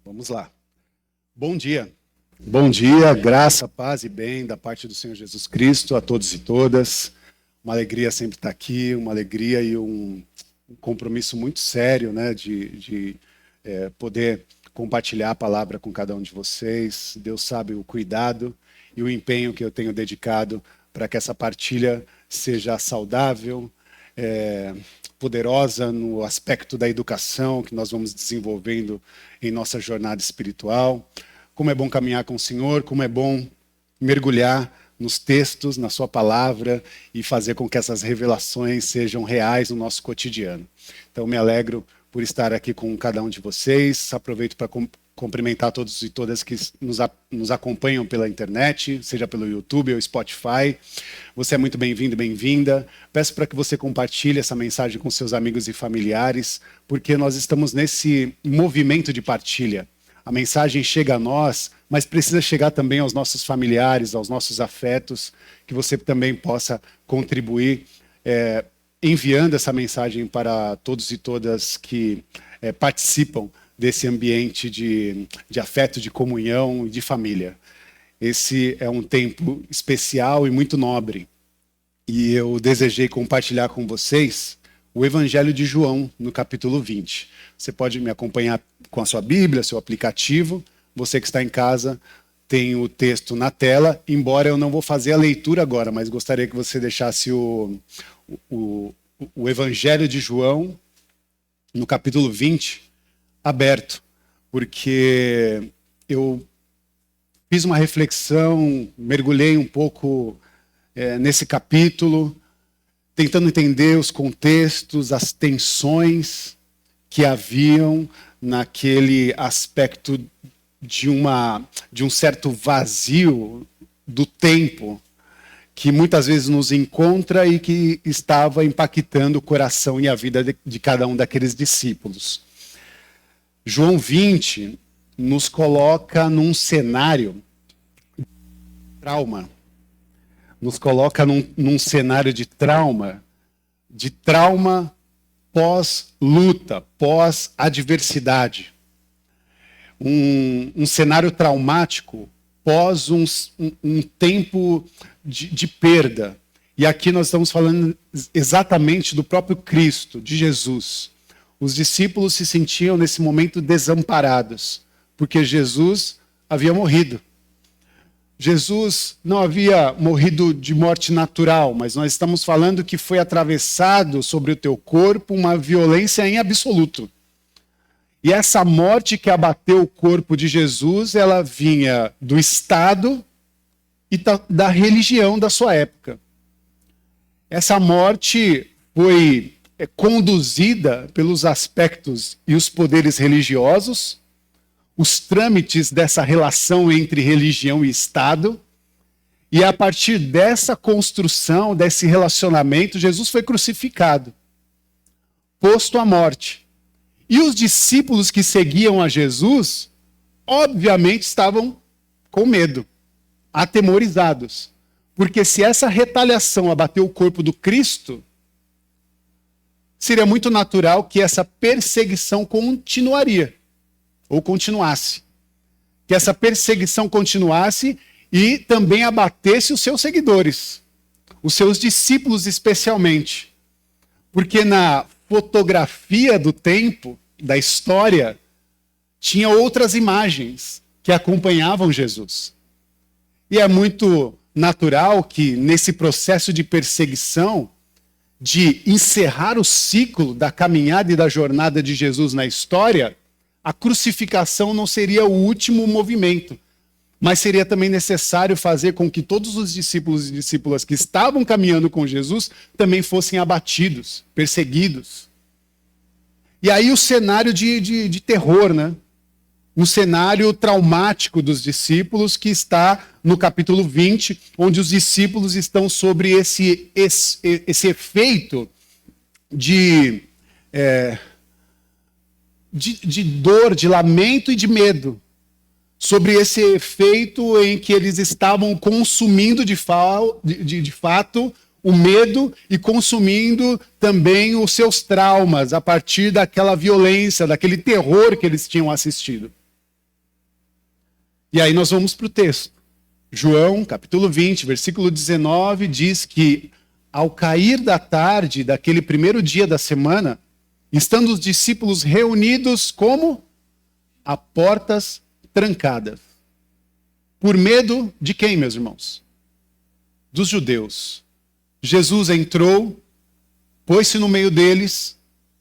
Vamos lá. Bom dia. Bom dia, graça, paz e bem da parte do Senhor Jesus Cristo a todos e todas. Uma alegria sempre estar aqui, uma alegria e um compromisso muito sério, né, de poder compartilhar a palavra com cada um de vocês. Deus sabe o cuidado e o empenho que eu tenho dedicado para que essa partilha seja saudável, poderosa no aspecto da educação que nós vamos desenvolvendo em nossa jornada espiritual. Como é bom caminhar com o Senhor, como é bom mergulhar nos textos, na sua palavra e fazer com que essas revelações sejam reais no nosso cotidiano. Então, me alegro por estar aqui com cada um de vocês. Aproveito para cumprimentar todos e todas que nos acompanham pela internet, seja pelo YouTube ou Spotify. Você é muito bem-vindo, bem-vinda. Peço para que você compartilhe essa mensagem com seus amigos e familiares, porque nós estamos nesse movimento de partilha. A mensagem chega a nós, mas precisa chegar também aos nossos familiares, aos nossos afetos, que você também possa contribuir enviando essa mensagem para todos e todas que participam desse ambiente de afeto, de comunhão e de família. Esse é um tempo especial e muito nobre. E eu desejei compartilhar com vocês o Evangelho de João, no capítulo 20. Você pode me acompanhar com a sua Bíblia, seu aplicativo. Você que está em casa tem o texto na tela, embora eu não vou fazer a leitura agora, mas gostaria que você deixasse o Evangelho de João, no capítulo 20, aberto, porque eu fiz uma reflexão, mergulhei um pouco nesse capítulo, tentando entender os contextos, as tensões que haviam naquele aspecto de um certo vazio do tempo que muitas vezes nos encontra e que estava impactando o coração e a vida de cada um daqueles discípulos. João 20 nos coloca num cenário de trauma. Nos coloca num cenário de trauma pós-luta, pós-adversidade. Um cenário traumático pós um tempo de perda. E aqui nós estamos falando exatamente do próprio Cristo, de Jesus. Os discípulos se sentiam nesse momento desamparados, porque Jesus havia morrido. Jesus não havia morrido de morte natural, mas nós estamos falando que foi atravessado sobre o teu corpo uma violência em absoluto. E essa morte que abateu o corpo de Jesus, ela vinha do Estado e da religião da sua época. Essa morte foi conduzida pelos aspectos e os poderes religiosos, os trâmites dessa relação entre religião e Estado, e a partir dessa construção, desse relacionamento, Jesus foi crucificado, posto à morte. E os discípulos que seguiam a Jesus, obviamente, estavam com medo, atemorizados. Porque se essa retaliação abateu o corpo do Cristo, seria muito natural que essa perseguição continuaria, ou continuasse. Que essa perseguição continuasse e também abatesse os seus seguidores, os seus discípulos especialmente. Porque na fotografia do tempo, da história, tinha outras imagens que acompanhavam Jesus. E é muito natural que nesse processo de perseguição, de encerrar o ciclo da caminhada e da jornada de Jesus na história, a crucificação não seria o último movimento, mas seria também necessário fazer com que todos os discípulos e discípulas que estavam caminhando com Jesus também fossem abatidos, perseguidos. E aí o cenário de terror, né? Um cenário traumático dos discípulos que está no capítulo 20, onde os discípulos estão sobre esse efeito de dor, de lamento e de medo. Sobre esse efeito em que eles estavam consumindo de fato o medo e consumindo também os seus traumas a partir daquela violência, daquele terror que eles tinham assistido. E aí nós vamos para o texto. João, capítulo 20, versículo 19, diz que ao cair da tarde daquele primeiro dia da semana, estando os discípulos reunidos como? A portas trancadas. Por medo de quem, meus irmãos? Dos judeus. Jesus entrou, pôs-se no meio deles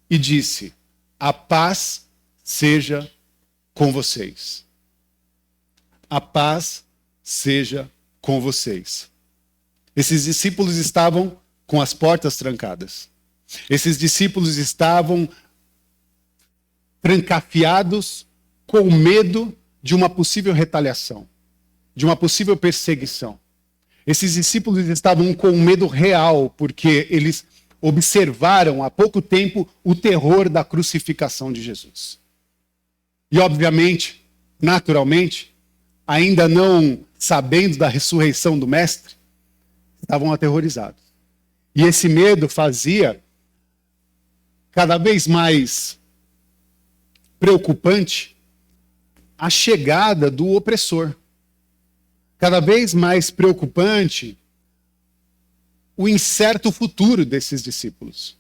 e disse: a paz seja com vocês. A paz seja com vocês. Esses discípulos estavam com as portas trancadas. Esses discípulos estavam trancafiados com medo de uma possível retaliação, de uma possível perseguição. Esses discípulos estavam com medo real, porque eles observaram há pouco tempo o terror da crucificação de Jesus. E, obviamente, naturalmente, ainda não sabendo da ressurreição do Mestre, estavam aterrorizados. E esse medo fazia cada vez mais preocupante a chegada do opressor. Cada vez mais preocupante o incerto futuro desses discípulos.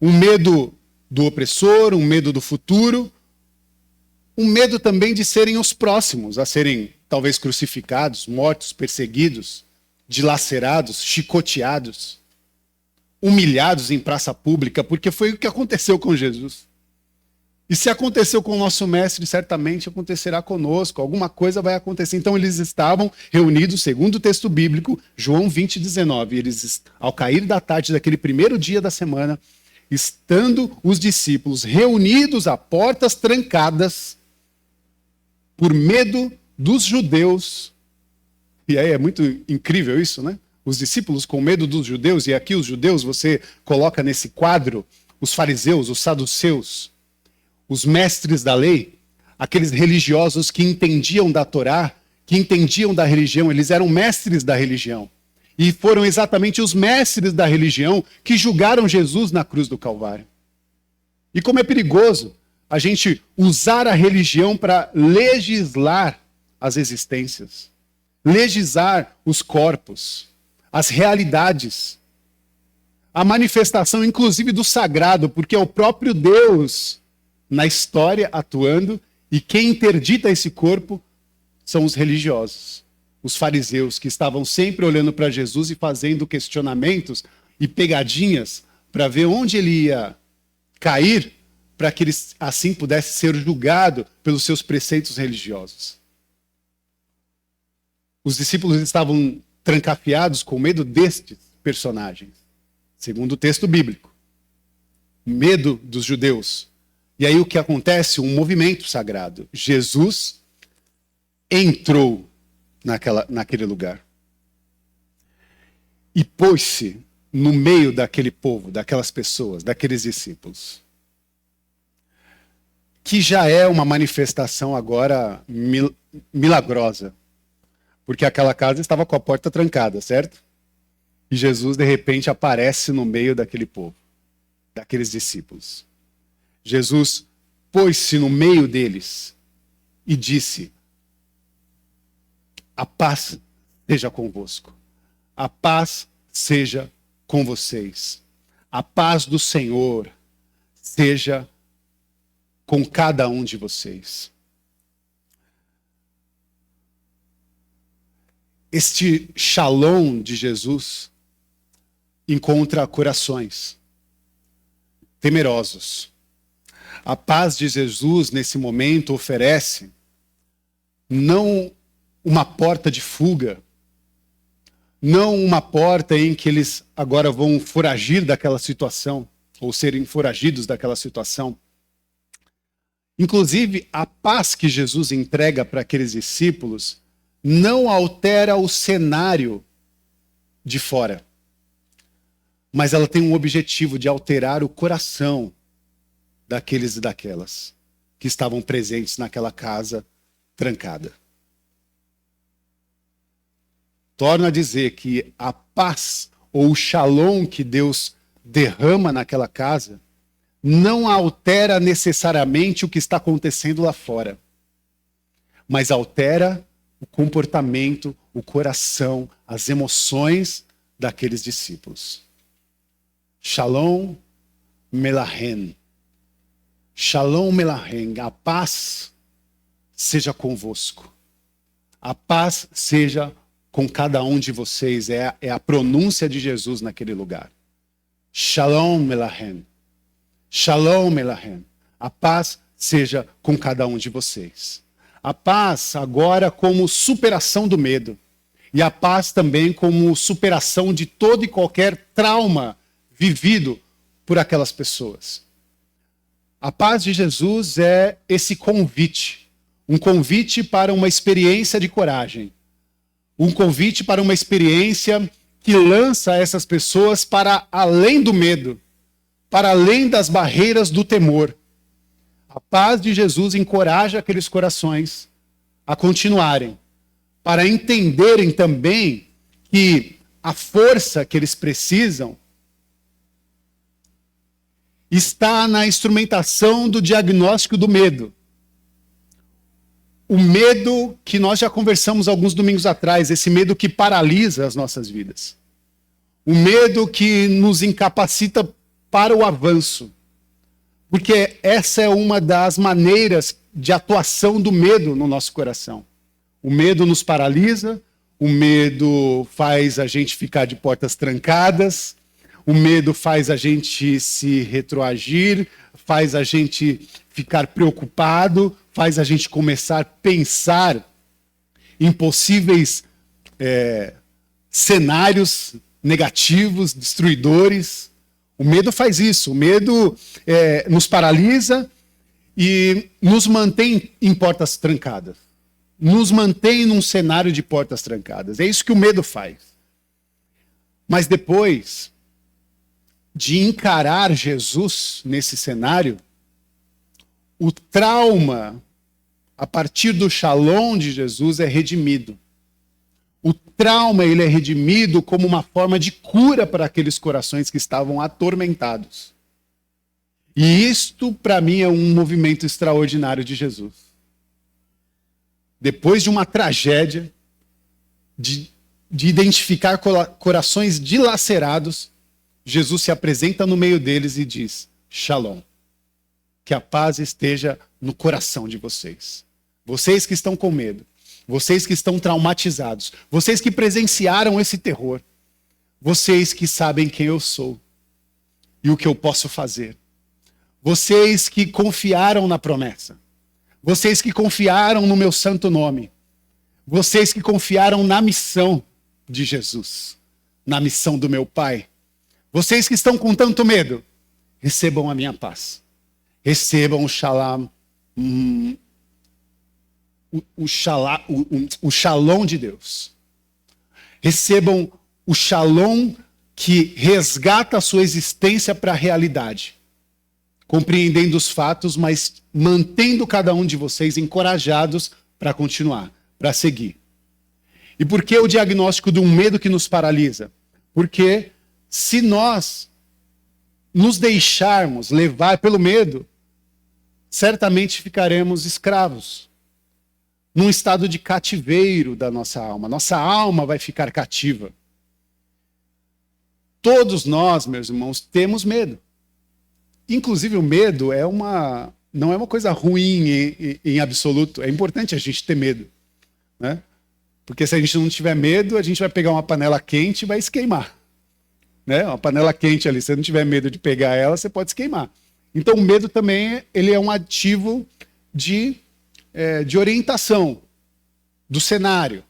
Um medo do opressor, um medo do futuro, um medo também de serem os próximos a serem talvez crucificados, mortos, perseguidos, dilacerados, chicoteados, humilhados em praça pública, porque foi o que aconteceu com Jesus. E se aconteceu com o nosso mestre, certamente acontecerá conosco, alguma coisa vai acontecer. Então eles estavam reunidos, segundo o texto bíblico, João 20, 19. Eles, ao cair da tarde daquele primeiro dia da semana, estando os discípulos reunidos a portas trancadas, por medo dos judeus. E aí é muito incrível isso, né? Os discípulos com medo dos judeus, e aqui os judeus você coloca nesse quadro os fariseus, os saduceus, os mestres da lei, aqueles religiosos que entendiam da Torá, que entendiam da religião, eles eram mestres da religião. E foram exatamente os mestres da religião que julgaram Jesus na cruz do Calvário. E como é perigoso a gente usar a religião para legislar as existências, legislar os corpos, as realidades, a manifestação inclusive do sagrado, porque é o próprio Deus na história atuando, e quem interdita esse corpo são os religiosos, os fariseus, que estavam sempre olhando para Jesus e fazendo questionamentos e pegadinhas para ver onde ele ia cair, para que ele assim pudesse ser julgado pelos seus preceitos religiosos. Os discípulos estavam trancafiados com medo destes personagens, segundo o texto bíblico. Medo dos judeus. E aí o que acontece? Um movimento sagrado. Jesus entrou naquele lugar. E pôs-se no meio daquele povo, daquelas pessoas, daqueles discípulos. Que já é uma manifestação agora milagrosa. Porque aquela casa estava com a porta trancada, certo? E Jesus, de repente, aparece no meio daquele povo, daqueles discípulos. Jesus pôs-se no meio deles e disse: a paz seja convosco. A paz seja com vocês. A paz do Senhor seja com cada um de vocês. Este shalom de Jesus encontra corações temerosos. A paz de Jesus, nesse momento, oferece não uma porta de fuga, não uma porta em que eles agora vão foragir daquela situação, ou serem foragidos daquela situação. Inclusive, a paz que Jesus entrega para aqueles discípulos não altera o cenário de fora, mas ela tem um objetivo de alterar o coração daqueles e daquelas que estavam presentes naquela casa trancada. Torno a dizer que a paz ou o shalom que Deus derrama naquela casa, não altera necessariamente o que está acontecendo lá fora, mas altera o comportamento, o coração, as emoções daqueles discípulos. Shalom Melahem. Shalom Melahem. A paz seja convosco. A paz seja com cada um de vocês. É a pronúncia de Jesus naquele lugar. Shalom Melahem. Shalom Melahem. A paz seja com cada um de vocês. A paz agora como superação do medo. E a paz também como superação de todo e qualquer trauma vivido por aquelas pessoas. A paz de Jesus é esse convite. Um convite para uma experiência de coragem. Um convite para uma experiência que lança essas pessoas para além do medo, para além das barreiras do temor. A paz de Jesus encoraja aqueles corações a continuarem, para entenderem também que a força que eles precisam está na instrumentação do diagnóstico do medo. O medo que nós já conversamos alguns domingos atrás, esse medo que paralisa as nossas vidas. O medo que nos incapacita para o avanço. Porque essa é uma das maneiras de atuação do medo no nosso coração. O medo nos paralisa, o medo faz a gente ficar de portas trancadas, o medo faz a gente se retroagir, faz a gente ficar preocupado, faz a gente começar a pensar em possíveis cenários negativos, destruidores. O medo faz isso, o medo nos paralisa e nos mantém em portas trancadas. Nos mantém num cenário de portas trancadas. É isso que o medo faz. Mas depois de encarar Jesus nesse cenário, o trauma, a partir do shalom de Jesus, é redimido. O trauma ele é redimido como uma forma de cura para aqueles corações que estavam atormentados. E isto, para mim, é um movimento extraordinário de Jesus. Depois de uma tragédia, de identificar corações dilacerados, Jesus se apresenta no meio deles e diz: Shalom. Que a paz esteja no coração de vocês. Vocês que estão com medo. Vocês que estão traumatizados. Vocês que presenciaram esse terror. Vocês que sabem quem eu sou. E o que eu posso fazer. Vocês que confiaram na promessa. Vocês que confiaram no meu santo nome. Vocês que confiaram na missão de Jesus. Na missão do meu Pai. Vocês que estão com tanto medo, recebam a minha paz. Recebam o shalom, o shalom de Deus. Recebam o shalom que resgata a sua existência para a realidade. Compreendendo os fatos, mas mantendo cada um de vocês encorajados para continuar, para seguir. E por que o diagnóstico de um medo que nos paralisa? Porque se nós nos deixarmos levar pelo medo, certamente ficaremos escravos, num estado de cativeiro da nossa alma. Nossa alma vai ficar cativa. Todos nós, meus irmãos, temos medo. Inclusive o medo não é uma coisa ruim em absoluto. É importante a gente ter medo, né? Porque se a gente não tiver medo, a gente vai pegar uma panela quente e vai se queimar. Né? Uma panela quente ali, se você não tiver medo de pegar ela, você pode se queimar. Então o medo também ele é um ativo de orientação do cenário.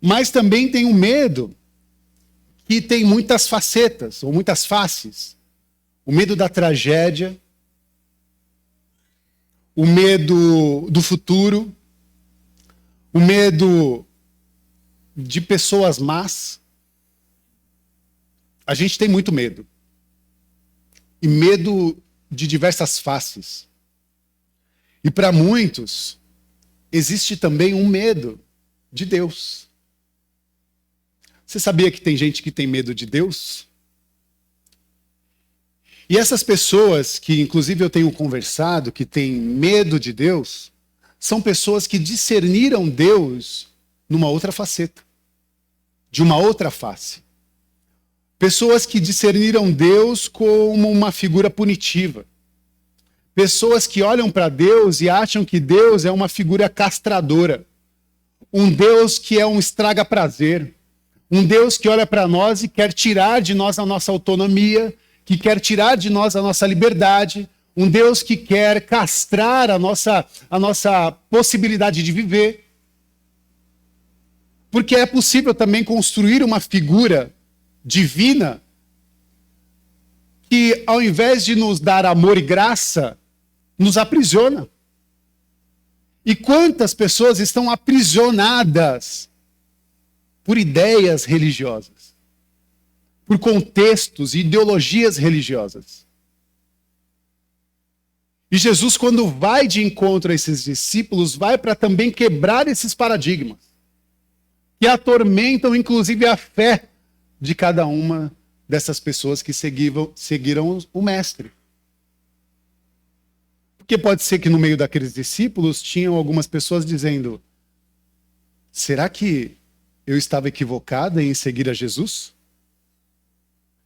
Mas também tem um medo que tem muitas facetas, ou muitas faces. O medo da tragédia, o medo do futuro, o medo de pessoas más. A gente tem muito medo. E medo de diversas faces. E para muitos, existe também um medo de Deus. Você sabia que tem gente que tem medo de Deus? E essas pessoas que, inclusive, eu tenho conversado, que têm medo de Deus, são pessoas que discerniram Deus numa outra faceta, de uma outra face. Pessoas que discerniram Deus como uma figura punitiva. Pessoas que olham para Deus e acham que Deus é uma figura castradora. Um Deus que é um estraga-prazer. Um Deus que olha para nós e quer tirar de nós a nossa autonomia, que quer tirar de nós a nossa liberdade. Um Deus que quer castrar a nossa possibilidade de viver. Porque é possível também construir uma figura divina que, ao invés de nos dar amor e graça, nos aprisiona. E quantas pessoas estão aprisionadas por ideias religiosas, por contextos e ideologias religiosas. E Jesus, quando vai de encontro a esses discípulos, vai para também quebrar esses paradigmas, que atormentam inclusive a fé de cada uma dessas pessoas que seguiram o Mestre. Porque pode ser que no meio daqueles discípulos tinham algumas pessoas dizendo: será que eu estava equivocada em seguir a Jesus?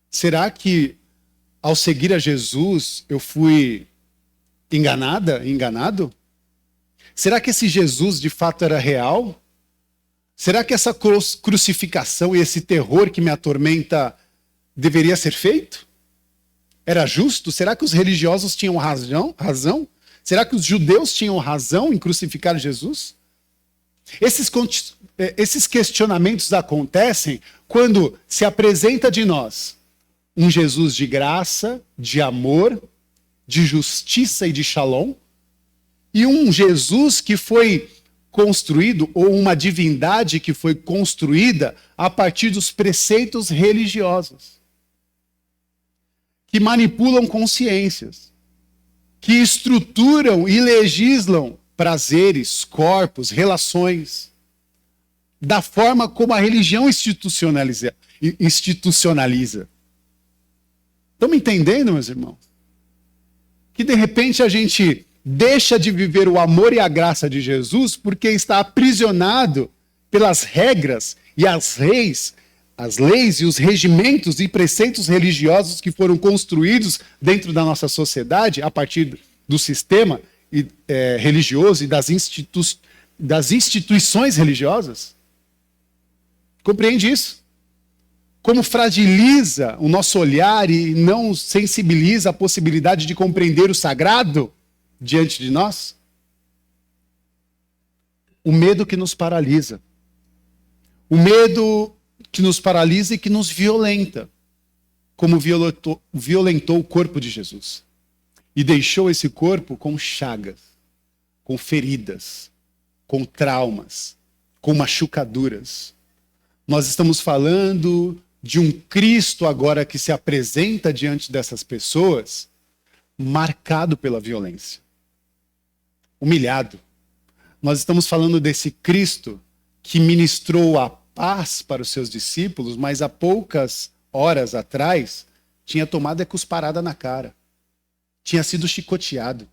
Será que ao seguir a Jesus eu fui enganado? Será que esse Jesus de fato era real? Será que essa crucificação e esse terror que me atormenta deveria ser feito? Era justo? Será que os religiosos tinham razão? Será que os judeus tinham razão em crucificar Jesus? Esses questionamentos acontecem quando se apresenta de nós um Jesus de graça, de amor, de justiça e de shalom, e um Jesus que foi construído, ou uma divindade que foi construída a partir dos preceitos religiosos, que manipulam consciências, que estruturam e legislam prazeres, corpos, relações, da forma como a religião institucionaliza. Estão me entendendo, meus irmãos? Que de repente a gente deixa de viver o amor e a graça de Jesus porque está aprisionado pelas regras e as leis e os regimentos e preceitos religiosos que foram construídos dentro da nossa sociedade a partir do sistema religioso e das instituições religiosas. Compreende isso? Como fragiliza o nosso olhar e não sensibiliza a possibilidade de compreender o sagrado diante de nós? O medo que nos paralisa. O medo que nos paralisa e que nos violenta, como violentou o corpo de Jesus. E deixou esse corpo com chagas, com feridas, com traumas, com machucaduras. Nós estamos falando de um Cristo agora que se apresenta diante dessas pessoas, marcado pela violência, humilhado. Nós estamos falando desse Cristo que ministrou a paz para os seus discípulos, mas há poucas horas atrás tinha tomado cusparada na cara, tinha sido chicoteado,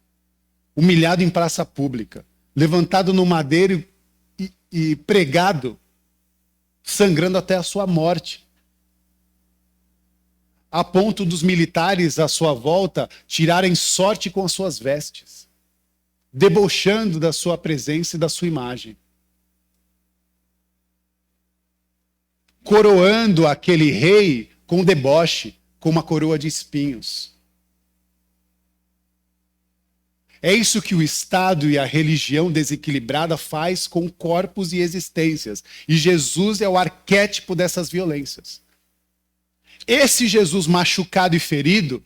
humilhado em praça pública, levantado no madeiro e pregado, sangrando até a sua morte, a ponto dos militares à sua volta tirarem sorte com as suas vestes, debochando da sua presença e da sua imagem, coroando aquele rei com deboche, com uma coroa de espinhos. É isso que o Estado e a religião desequilibrada faz com corpos e existências. E Jesus é o arquétipo dessas violências. Esse Jesus machucado e ferido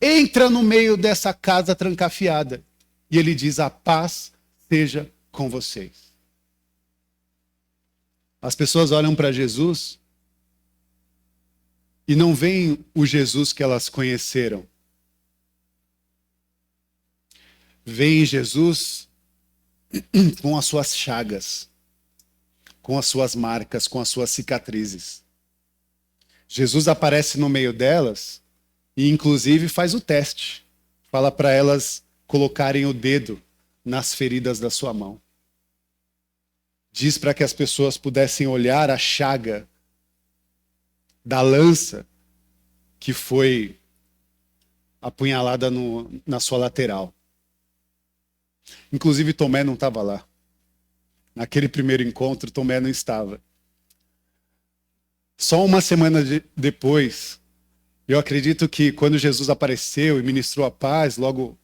entra no meio dessa casa trancafiada. E ele diz: a paz seja com vocês. As pessoas olham para Jesus e não veem o Jesus que elas conheceram. Veem Jesus com as suas chagas, com as suas marcas, com as suas cicatrizes. Jesus aparece no meio delas e, inclusive, faz o teste. Fala para elas colocarem o dedo nas feridas da sua mão. Diz para que as pessoas pudessem olhar a chaga da lança que foi apunhalada na sua lateral. Inclusive, Tomé não estava lá. Naquele primeiro encontro, Tomé não estava. Só uma semana depois, eu acredito que quando Jesus apareceu e ministrou a paz, logo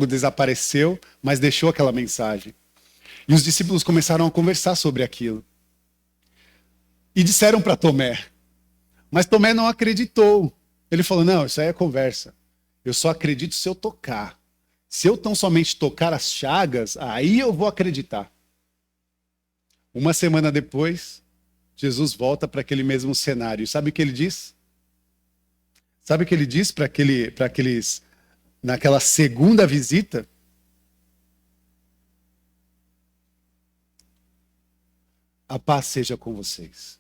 desapareceu, mas deixou aquela mensagem. E os discípulos começaram a conversar sobre aquilo. E disseram para Tomé, mas Tomé não acreditou. Ele falou, não, isso aí é conversa. Eu só acredito se eu tocar. Se eu tão somente tocar as chagas, aí eu vou acreditar. Uma semana depois, Jesus volta para aquele mesmo cenário. Sabe o que ele diz? Sabe o que ele diz para aqueles, naquela segunda visita? A paz seja com vocês.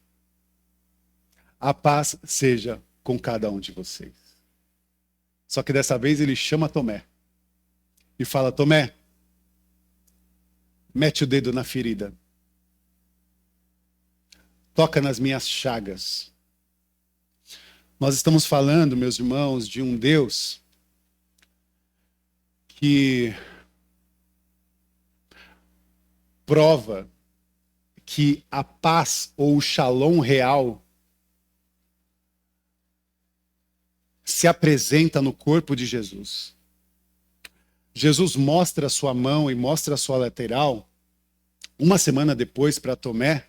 A paz seja com cada um de vocês. Só que dessa vez ele chama Tomé. E fala, Tomé, mete o dedo na ferida. Toca nas minhas chagas. Nós estamos falando, meus irmãos, de um Deus que prova que a paz ou o shalom real se apresenta no corpo de Jesus. Jesus mostra a sua mão e mostra a sua lateral uma semana depois para Tomé,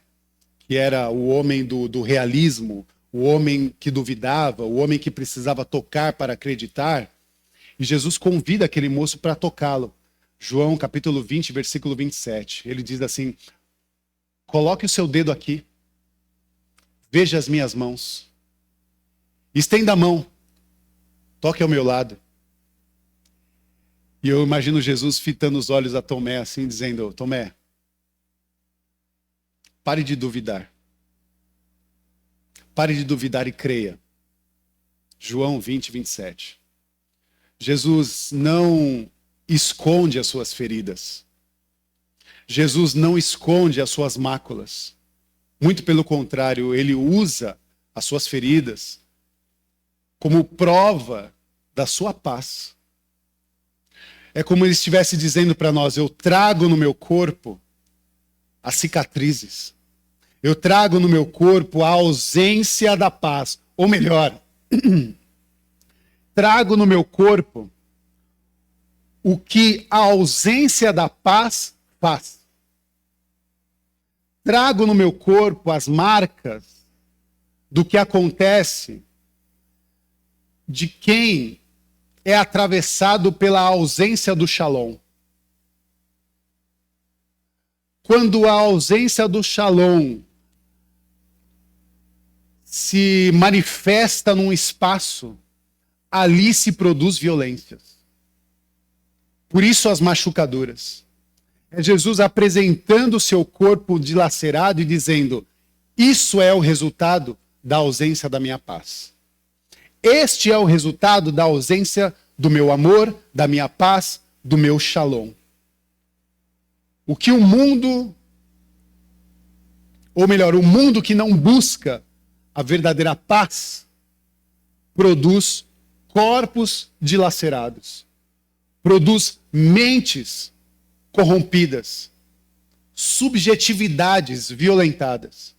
que era o homem do realismo, o homem que duvidava, o homem que precisava tocar para acreditar. E Jesus convida aquele moço para tocá-lo. João capítulo 20, versículo 27. Ele diz assim, coloque o seu dedo aqui, veja as minhas mãos, estenda a mão, toque ao meu lado. E eu imagino Jesus fitando os olhos a Tomé assim, dizendo, Tomé, pare de duvidar. Pare de duvidar e creia. João 20, 27. Jesus não esconde as suas feridas. Jesus não esconde as suas máculas. Muito pelo contrário, ele usa as suas feridas como prova da sua paz. É como ele estivesse dizendo para nós, eu trago no meu corpo as cicatrizes. Eu trago no meu corpo a ausência da paz. Ou melhor, trago no meu corpo o que a ausência da paz faz. Trago no meu corpo as marcas do que acontece de quem é atravessado pela ausência do shalom. Quando a ausência do shalom se manifesta num espaço, ali se produz violências. Por isso as machucaduras. É Jesus apresentando o seu corpo dilacerado e dizendo, isso é o resultado da ausência da minha paz. Este é o resultado da ausência do meu amor, da minha paz, do meu shalom. O que o mundo, ou melhor, o mundo que não busca a verdadeira paz, produz corpos dilacerados, produz mentes corrompidas, subjetividades violentadas.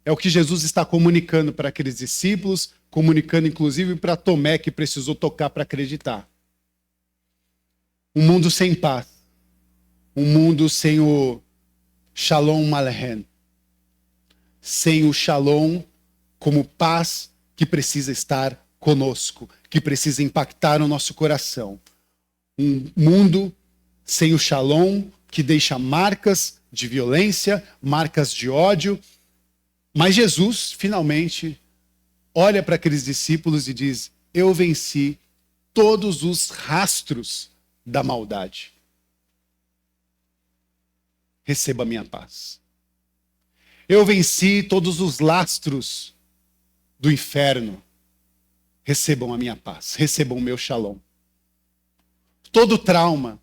É o que Jesus está comunicando para aqueles discípulos, comunicando inclusive para Tomé, que precisou tocar para acreditar. Um mundo sem paz. Um mundo sem o Shalom Aleichem. Sem o Shalom como paz que precisa estar conosco, que precisa impactar o nosso coração. Um mundo sem o Shalom que deixa marcas de violência, marcas de ódio. Mas Jesus, finalmente, olha para aqueles discípulos e diz, eu venci todos os rastros da maldade. receba a minha paz. Eu venci todos os lastros do inferno. Recebam a minha paz, recebam o meu shalom. Todo trauma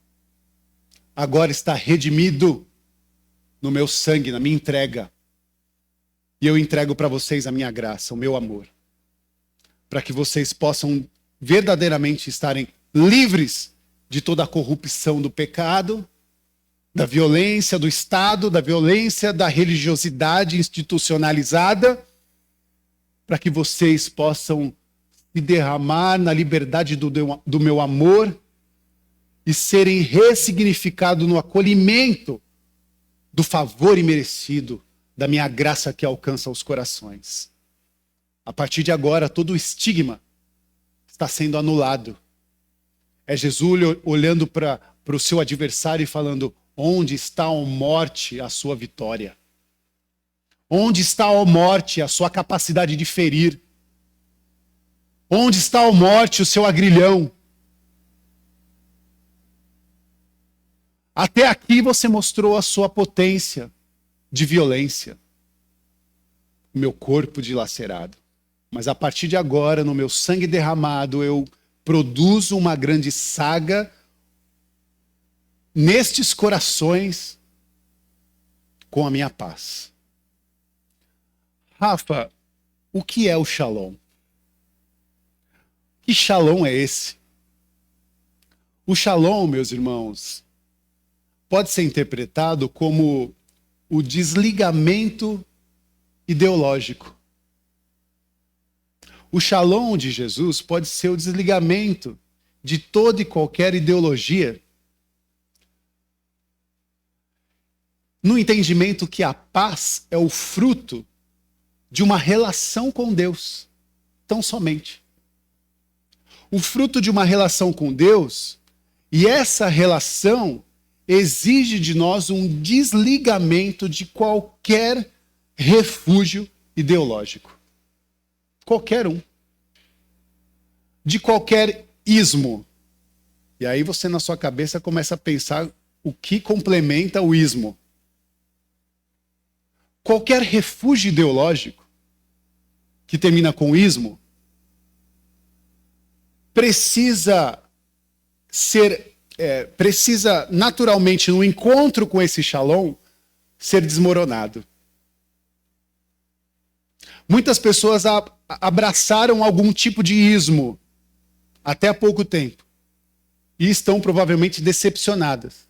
agora está redimido no meu sangue, na minha entrega. E eu entrego para vocês a minha graça, o meu amor. Para que vocês possam verdadeiramente estarem livres de toda a corrupção do pecado, da violência do Estado, da violência da religiosidade institucionalizada, para que vocês possam se derramar na liberdade do meu amor e serem ressignificados no acolhimento do favor imerecido da minha graça que alcança os corações. A partir de agora, todo o estigma está sendo anulado. É Jesus olhando para o seu adversário e falando: onde está, ó morte, a sua vitória? Onde está, ó morte, a sua capacidade de ferir? Onde está, ó morte, o seu agrilhão? Até aqui você mostrou a sua potência de violência. O meu corpo dilacerado. Mas a partir de agora, no meu sangue derramado, eu produzo uma grande saga nestes corações com a minha paz. Rafa, o que é o shalom? Que shalom é esse? O shalom, meus irmãos, pode ser interpretado como o desligamento ideológico. O shalom de Jesus pode ser o desligamento de toda e qualquer ideologia, no entendimento que a paz é o fruto de uma relação com Deus, tão somente. O fruto de uma relação com Deus, e essa relação exige de nós um desligamento de qualquer refúgio ideológico. Qualquer um. De qualquer ismo. E aí você na sua cabeça começa a pensar o que complementa o ismo. Qualquer refúgio ideológico que termina com ismo precisa naturalmente, no encontro com esse shalom, ser desmoronado. Muitas pessoas abraçaram algum tipo de ismo até há pouco tempo e estão provavelmente decepcionadas.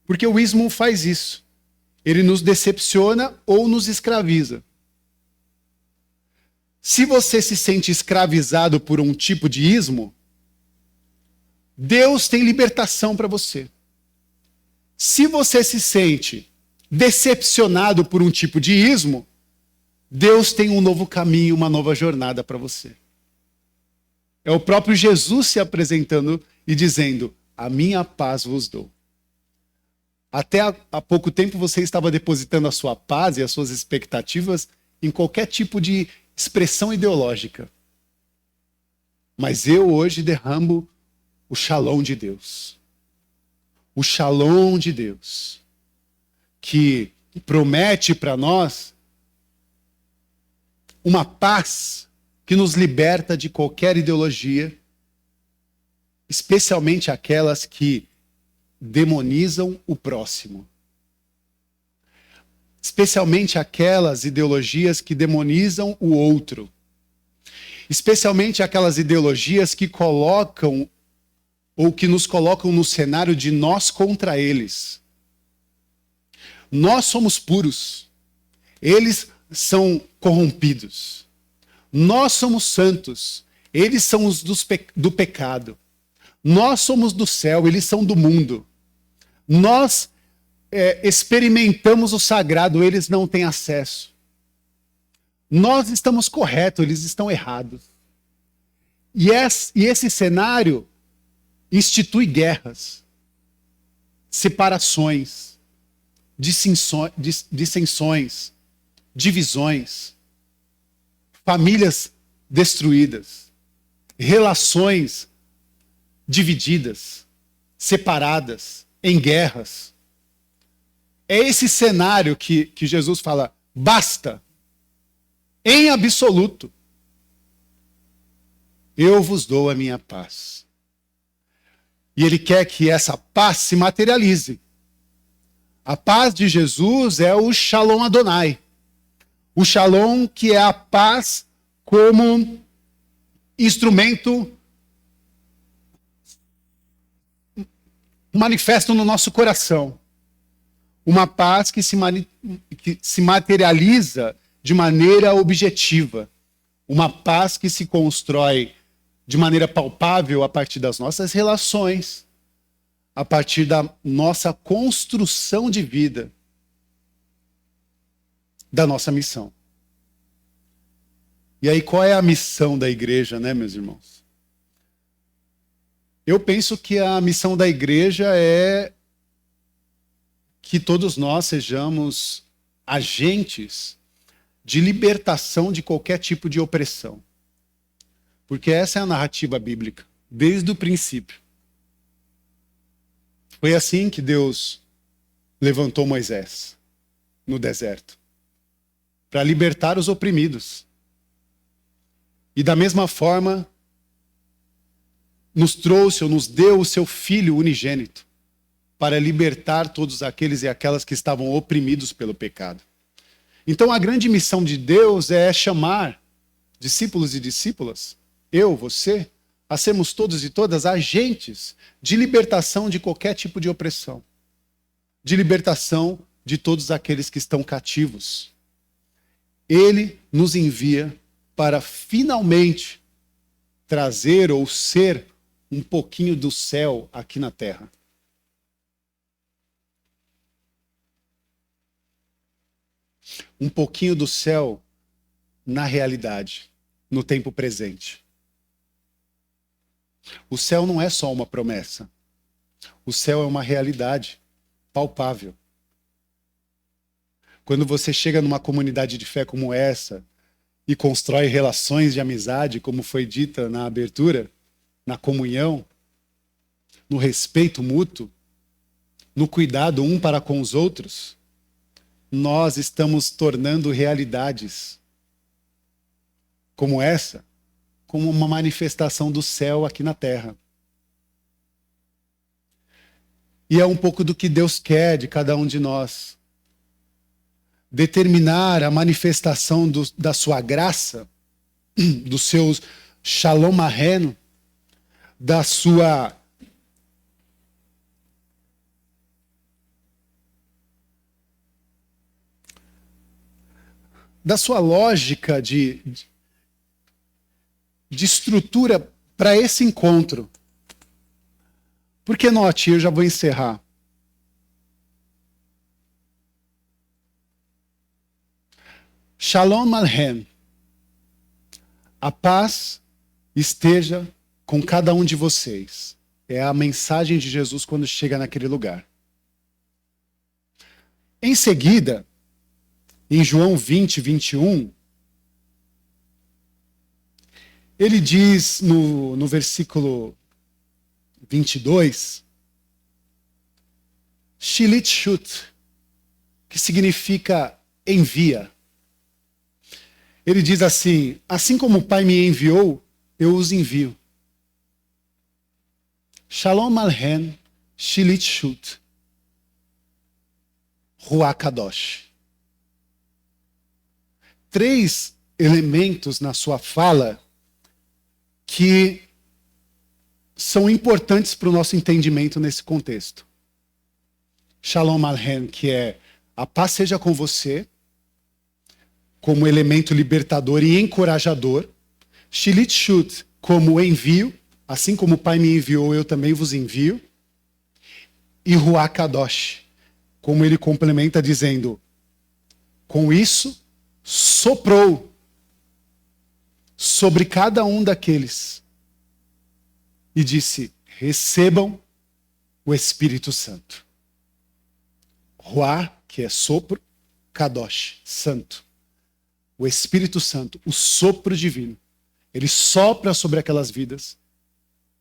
Porque o ismo faz isso. Ele nos decepciona ou nos escraviza. Se você se sente escravizado por um tipo de ismo, Deus tem libertação para você. Se você se sente decepcionado por um tipo de ismo, Deus tem um novo caminho, uma nova jornada para você. É o próprio Jesus se apresentando e dizendo: a minha paz vos dou. Até há pouco tempo você estava depositando a sua paz e as suas expectativas em qualquer tipo de expressão ideológica. Mas eu hoje derramo o shalom de Deus. O shalom de Deus, que promete para nós uma paz que nos liberta de qualquer ideologia, especialmente aquelas que demonizam o próximo. Especialmente aquelas ideologias que demonizam o outro. Especialmente aquelas ideologias que colocam ou que nos colocam no cenário de nós contra eles. Nós somos puros. Eles são corrompidos. Nós somos santos. Eles são os do pecado. Nós somos do céu, eles são do mundo. Nós experimentamos o sagrado, eles não têm acesso. Nós estamos corretos, eles estão errados. E esse cenário institui guerras, separações, dissensões, divisões, famílias destruídas, relações divididas, separadas, em guerras. É esse cenário que Jesus fala, basta, em absoluto, eu vos dou a minha paz. E ele quer que essa paz se materialize. A paz de Jesus é o Shalom Adonai. O Shalom que é a paz como instrumento manifesto no nosso coração. Uma paz que se materializa de maneira objetiva. Uma paz que se constrói de maneira palpável a partir das nossas relações, a partir da nossa construção de vida, da nossa missão. E aí, qual é a missão da igreja, né, meus irmãos? Eu penso que a missão da igreja é que todos nós sejamos agentes de libertação de qualquer tipo de opressão. Porque essa é a narrativa bíblica, desde o princípio. Foi assim que Deus levantou Moisés no deserto, para libertar os oprimidos. E da mesma forma, nos trouxe ou nos deu o seu Filho unigênito, para libertar todos aqueles e aquelas que estavam oprimidos pelo pecado. Então a grande missão de Deus é chamar discípulos e discípulas, eu, você, a sermos todos e todas agentes de libertação de qualquer tipo de opressão, de libertação de todos aqueles que estão cativos. Ele nos envia para finalmente trazer ou ser um pouquinho do céu aqui na terra. Um pouquinho do céu na realidade, no tempo presente. O céu não é só uma promessa. O céu é uma realidade palpável. Quando você chega numa comunidade de fé como essa e constrói relações de amizade, como foi dita na abertura, na comunhão, no respeito mútuo, no cuidado um para com os outros, nós estamos tornando realidades como essa, como uma manifestação do céu aqui na terra. E é um pouco do que Deus quer de cada um de nós. Determinar a manifestação da sua graça, do seu shalom arreno, da sua lógica de estrutura para esse encontro. Porque note, eu já vou encerrar. Shalom Aleichem. A paz esteja com cada um de vocês. É a mensagem de Jesus quando chega naquele lugar. Em seguida, em João 20, 21, ele diz no versículo 22, Shilit Shut, que significa envia. Ele diz assim, assim como o Pai me enviou, eu os envio. Shalom Aleichem, Shilit Shut, Ruach Kadosh. 3 elementos na sua fala que são importantes para o nosso entendimento nesse contexto. Shalom Aleichem, que é a paz seja com você, como elemento libertador e encorajador. Shilit Shut, como envio, assim como o Pai me enviou, eu também vos envio. E Ruach Kadosh, como ele complementa dizendo, com isso soprou sobre cada um daqueles e disse, recebam o Espírito Santo. Ruach, que é sopro, Kadosh, santo. O Espírito Santo, o sopro divino, ele sopra sobre aquelas vidas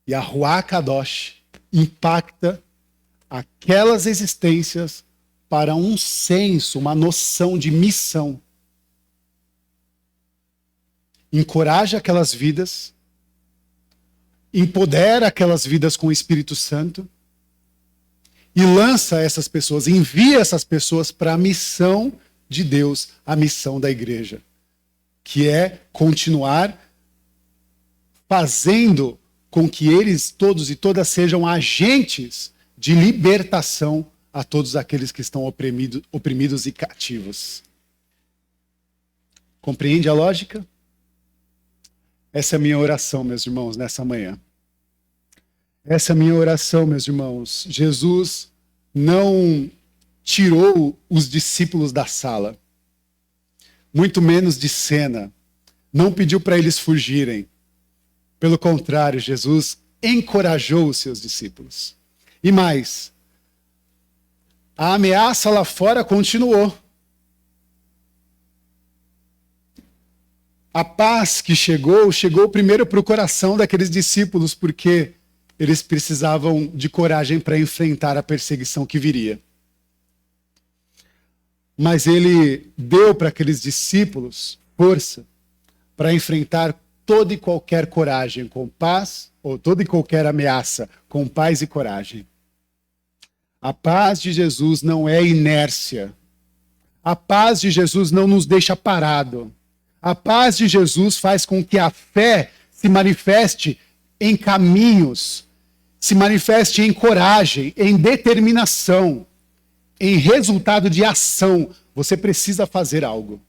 e a Ruach Kadosh impacta aquelas existências para um senso, uma noção de missão. Encoraja aquelas vidas, empodera aquelas vidas com o Espírito Santo e lança essas pessoas, envia essas pessoas para a missão de Deus, a missão da igreja, que é continuar fazendo com que eles todos e todas sejam agentes de libertação a todos aqueles que estão oprimidos e cativos. Compreende a lógica? Essa é a minha oração, meus irmãos, nessa manhã. Essa é a minha oração, meus irmãos. Jesus não tirou os discípulos da sala, muito menos de cena. Não pediu para eles fugirem. Pelo contrário, Jesus encorajou os seus discípulos. E mais, a ameaça lá fora continuou. A paz que chegou primeiro para o coração daqueles discípulos, porque eles precisavam de coragem para enfrentar a perseguição que viria. Mas ele deu para aqueles discípulos força para enfrentar toda e qualquer coragem com paz, ou toda e qualquer ameaça com paz e coragem. A paz de Jesus não é inércia. A paz de Jesus não nos deixa parado. A paz de Jesus faz com que a fé se manifeste em caminhos, se manifeste em coragem, em determinação, em resultado de ação. Você precisa fazer algo.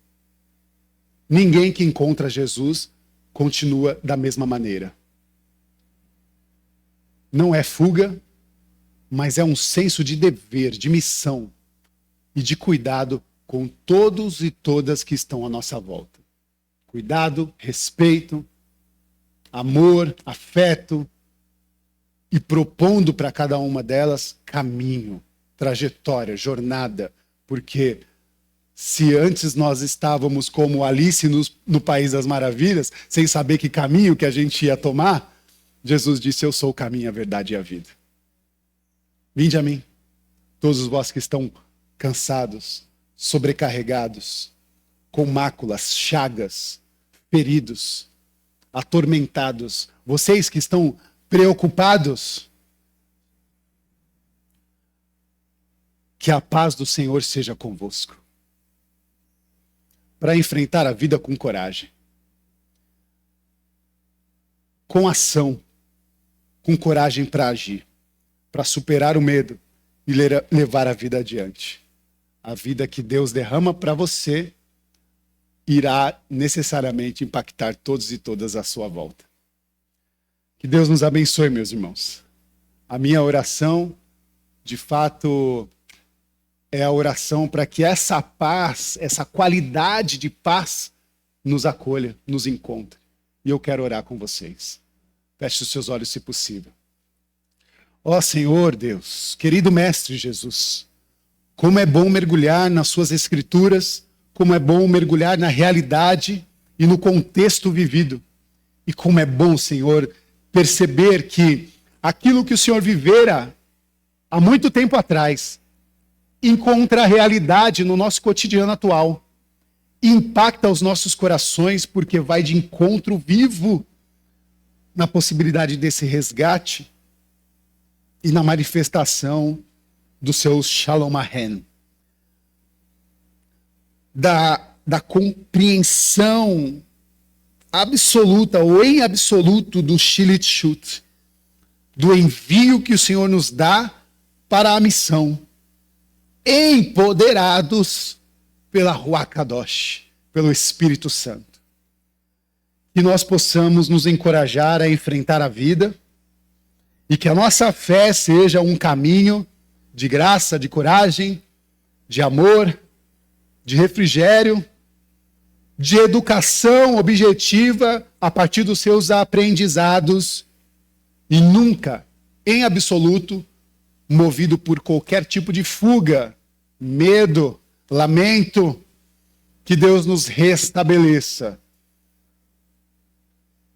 Ninguém que encontra Jesus continua da mesma maneira. Não é fuga, mas é um senso de dever, de missão e de cuidado com todos e todas que estão à nossa volta. Cuidado, respeito, amor, afeto e propondo para cada uma delas caminho, trajetória, jornada, porque se antes nós estávamos como Alice no País das Maravilhas, sem saber que caminho que a gente ia tomar, Jesus disse: eu sou o caminho, a verdade e a vida. Vinde a mim, todos vós que estão cansados, sobrecarregados, com máculas, chagas, feridos, atormentados, vocês que estão preocupados, que a paz do Senhor seja convosco. Para enfrentar a vida com coragem, com ação, com coragem para agir, para superar o medo e levar a vida adiante. A vida que Deus derrama para você irá necessariamente impactar todos e todas à sua volta. Que Deus nos abençoe, meus irmãos. A minha oração, de fato, é a oração para que essa paz, essa qualidade de paz, nos acolha, nos encontre. E eu quero orar com vocês. Feche os seus olhos, se possível. Ó Senhor Deus, querido Mestre Jesus, como é bom mergulhar nas suas escrituras, como é bom mergulhar na realidade e no contexto vivido. E como é bom, Senhor, perceber que aquilo que o Senhor vivera há muito tempo atrás encontra a realidade no nosso cotidiano atual. Impacta os nossos corações porque vai de encontro vivo na possibilidade desse resgate e na manifestação do seu Shalom Ahen. Da compreensão absoluta ou em absoluto do Shilit Shut, do envio que o Senhor nos dá para a missão, empoderados pela Ruach Kadosh, pelo Espírito Santo. Que nós possamos nos encorajar a enfrentar a vida e que a nossa fé seja um caminho de graça, de coragem, de amor, de refrigério, de educação objetiva a partir dos seus aprendizados e nunca, em absoluto, movido por qualquer tipo de fuga, medo, lamento. Que Deus nos restabeleça,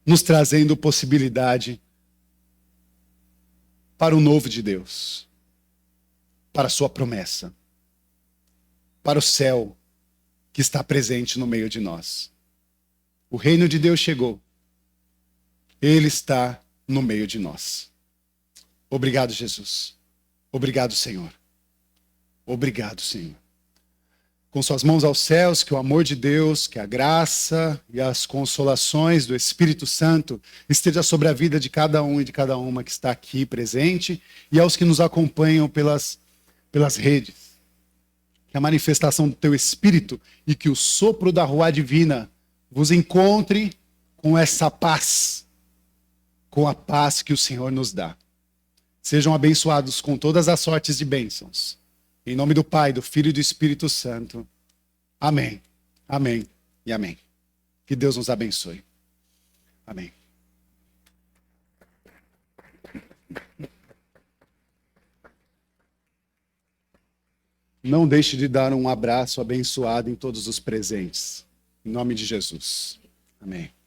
nos trazendo possibilidade para o novo de Deus, para a sua promessa. para o céu que está presente no meio de nós. O reino de Deus chegou. Ele está no meio de nós. Obrigado, Jesus. Obrigado, Senhor. Obrigado, Senhor. Com suas mãos aos céus, que o amor de Deus, que a graça e as consolações do Espírito Santo esteja sobre a vida de cada um e de cada uma que está aqui presente e aos que nos acompanham pelas redes. Que a manifestação do teu Espírito e que o sopro da Ruá Divina vos encontre com essa paz, com a paz que o Senhor nos dá. Sejam abençoados com todas as sortes de bênçãos. Em nome do Pai, do Filho e do Espírito Santo. Amém. Amém e amém. Que Deus nos abençoe. Amém. Não deixe de dar um abraço abençoado em todos os presentes. Em nome de Jesus. Amém.